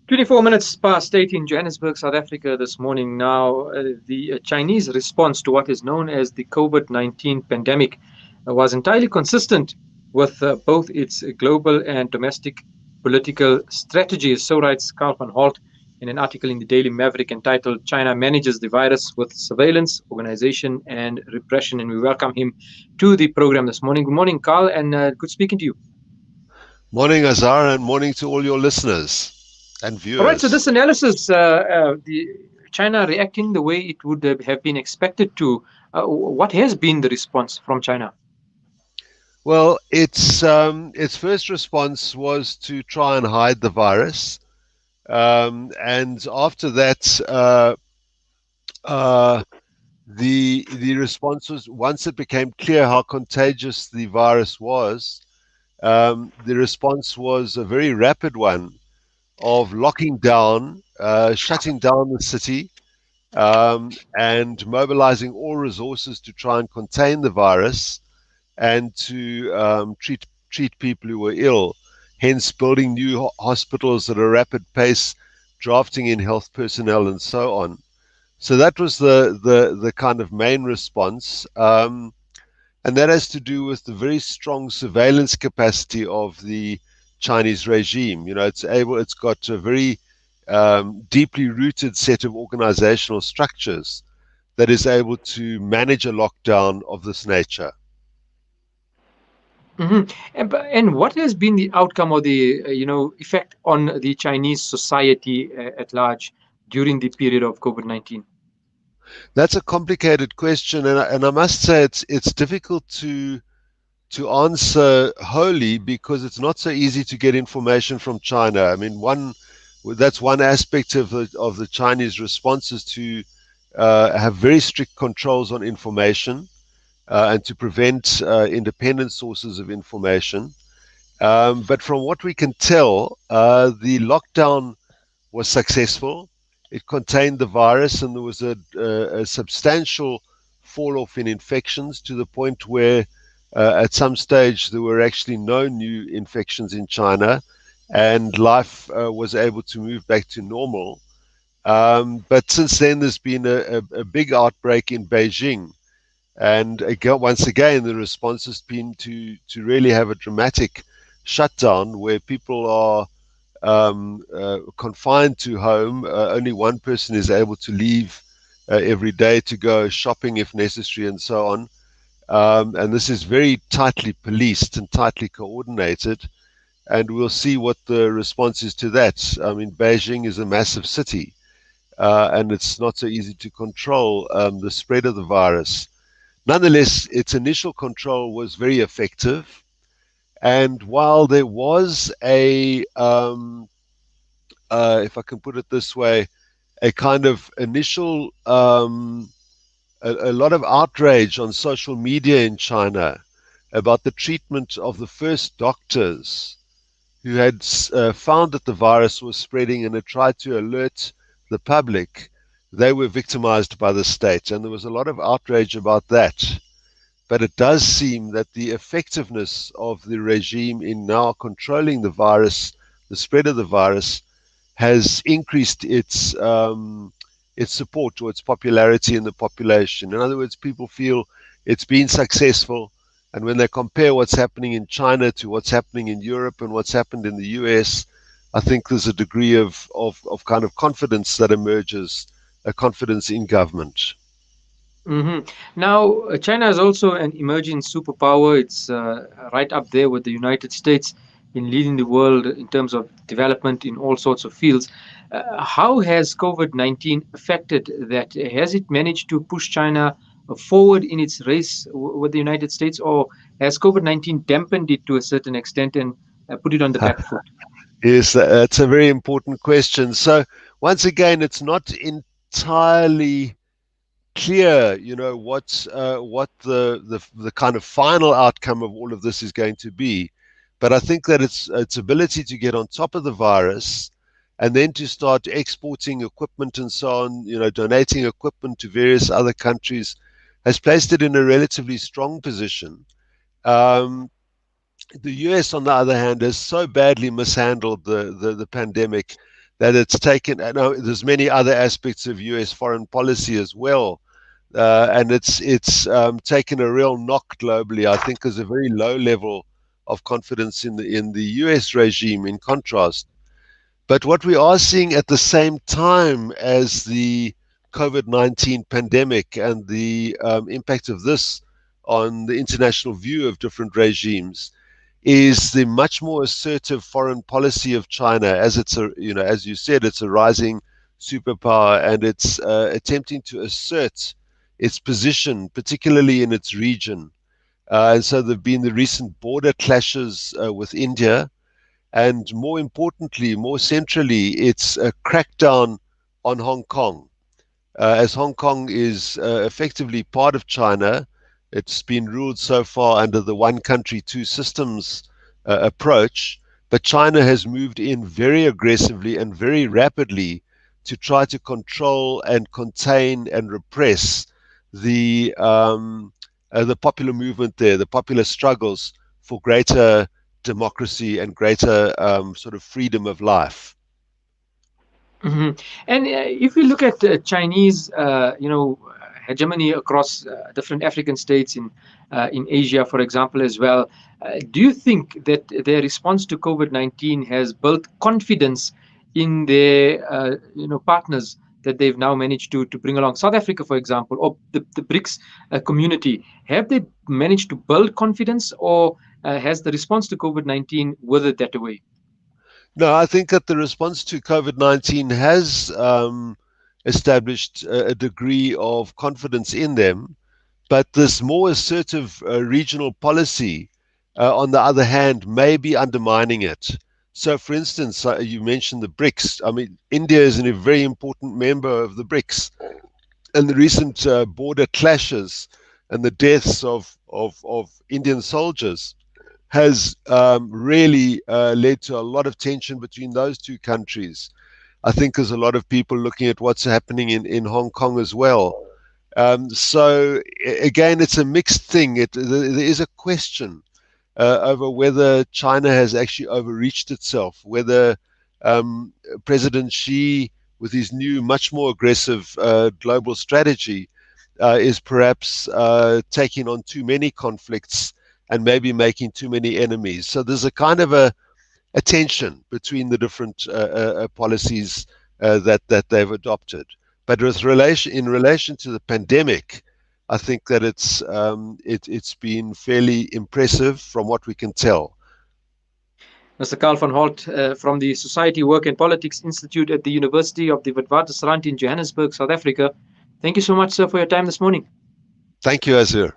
24 minutes past 8 in Johannesburg, South Africa this morning. Now, the Chinese response to what is known as the COVID-19 pandemic was entirely consistent with both its global and domestic political strategies. So writes Carl van Holt in an article in the Daily Maverick entitled China Manages the Virus with Surveillance, Organization and Repression. And we welcome him to the program this morning. Good morning, Carl, and good speaking to you. Morning, Azar, and morning to all your listeners and All right, so viewers. this analysis, the China reacting the way it would have been expected to, what has been the response from China? Well, its first response was to try and hide the virus, and after that, uh, the response was once it became clear how contagious the virus was. The response was a very rapid one of locking down, shutting down the city, and mobilizing all resources to try and contain the virus and to treat people who were ill. Hence, building new hospitals at a rapid pace, drafting in health personnel, and so on. So that was the kind of main response, and that has to do with the very strong surveillance capacity of the Chinese regime. It's got a very deeply rooted set of organizational structures that is able to manage a lockdown of this nature. And what has been the outcome or the effect on the Chinese society at large during the period of COVID-19? That's a complicated question, and I must say it's difficult to answer wholly because it's not so easy to get information from China. I mean, that's one aspect of the Chinese responses to have very strict controls on information and to prevent independent sources of information. But from what we can tell, the lockdown was successful. It contained the virus, and there was a substantial fall off in infections to the point where at some stage there were actually no new infections in China, and life was able to move back to normal. But since then, there's been a big outbreak in Beijing. And again, once again, the response has been to really have a dramatic shutdown where people are confined to home. Only one person is able to leave every day to go shopping if necessary, and so on. And this is very tightly policed and tightly coordinated. And we'll see what the response is to that. I mean, Beijing is a massive city, and it's not so easy to control the spread of the virus. Nonetheless, its initial control was very effective. And while there was if I can put it this way, a kind of initial, a lot of outrage on social media in China about the treatment of the first doctors who had found that the virus was spreading and had tried to alert the public, they were victimized by the state. And there was a lot of outrage about that. But it does seem that the effectiveness of the regime in now controlling the virus, the spread of the virus, has increased its support or its popularity in the population. In other words, people feel it's been successful, and when they compare what's happening in China to what's happening in Europe and what's happened in the US, I think there's a degree of kind of confidence that emerges, a confidence in government. hmm Now, China is also an emerging superpower. It's right up there with the United States in leading the world in terms of development in all sorts of fields. How has COVID-19 affected that? Has it managed to push China forward in its race with the United States, or has COVID-19 dampened it to a certain extent and put it on the back foot? Yes, that's a very important question. So once again, it's not entirely clear, what the kind of final outcome of all of this is going to be. But I think that its ability to get on top of the virus and then to start exporting equipment and so on, donating equipment to various other countries, has placed it in a relatively strong position. Um, the US, on the other hand, has so badly mishandled the pandemic that it's taken. No, there's many other aspects of U.S. foreign policy as well, and it's taken a real knock globally. I think there's a very low level of confidence in the U.S. regime. In contrast, but what we are seeing at the same time as the COVID-19 pandemic and the impact of this on the international view of different regimes is the much more assertive foreign policy of China. As it's a, you know, as you said, it's a rising superpower, and it's attempting to assert its position, particularly in its region. And so there've been the recent border clashes with India, and more importantly, more centrally, it's a crackdown on Hong Kong. As Hong Kong is effectively part of China, it's been ruled so far under the one country, two systems approach, but China has moved in very aggressively and very rapidly to try to control and contain and repress the popular movement there, the popular struggles for greater democracy and greater sort of freedom of life. Hmm. And if we look at Chinese, hegemony across different African states in Asia, for example, as well, do you think that their response to COVID-19 has built confidence in their partners that they've now managed to bring along? South Africa, for example, or the BRICS community, have they managed to build confidence, or has the response to COVID-19 withered that away? No, I think that the response to COVID-19 has established a degree of confidence in them, but this more assertive regional policy, on the other hand, may be undermining it. So, for instance, you mentioned the BRICS. I mean, India is a very important member of the BRICS, and the recent border clashes and the deaths of Indian soldiers has really led to a lot of tension between those two countries. I think there's a lot of people looking at what's happening in Hong Kong as well. So again, it's a mixed thing. There is a question over whether China has actually overreached itself, whether President Xi, with his new, much more aggressive global strategy, is perhaps taking on too many conflicts and maybe making too many enemies. So there's a kind of a tension between the different policies that they've adopted. But in relation to the pandemic, I think that it's been fairly impressive from what we can tell. Mr. Carl van Holt from the Society, Work and Politics Institute at the University of the Witwatersrand in Johannesburg, South Africa. Thank you so much, sir, for your time this morning. Thank you, Azir.